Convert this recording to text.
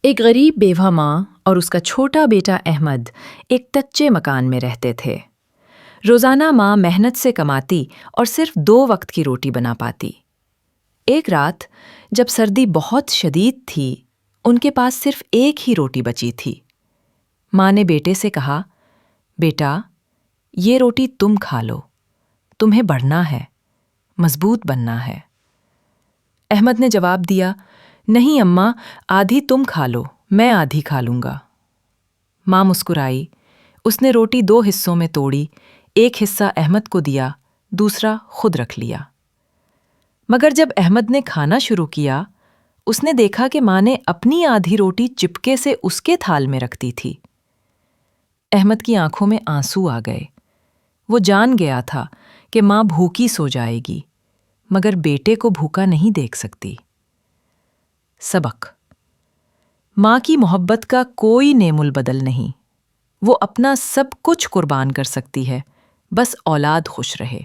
ایک غریب بیوہ ماں اور اس کا چھوٹا بیٹا احمد ایک کچے مکان میں رہتے تھے۔ روزانہ ماں محنت سے کماتی اور صرف 2 وقت کی روٹی بنا پاتی۔ ایک رات جب سردی بہت شدید تھی، ان کے پاس صرف ایک ہی روٹی بچی تھی۔ ماں نے بیٹے سے کہا، بیٹا، یہ روٹی تم کھا لو، تمہیں بڑھنا ہے، مضبوط بننا ہے۔ احمد نے جواب دیا، نہیں اماں، آدھی تم کھا لو، میں آدھی کھا لوں گا۔ ماں مسکرائی، اس نے روٹی 2 حصوں میں توڑی، ایک حصہ احمد کو دیا، دوسرا خود رکھ لیا۔ مگر جب احمد نے کھانا شروع کیا، اس نے دیکھا کہ ماں نے اپنی آدھی روٹی چپکے سے اس کے تھال میں رکھ دی تھی۔ احمد کی آنکھوں میں آنسو آ گئے۔ وہ جان گیا تھا کہ ماں بھوکی سو جائے گی، مگر بیٹے کو بھوکا نہیں دیکھ سکتی۔ سبق: ماں کی محبت کا کوئی نعم البدل نہیں۔ وہ اپنا سب کچھ قربان کر سکتی ہے، بس اولاد خوش رہے۔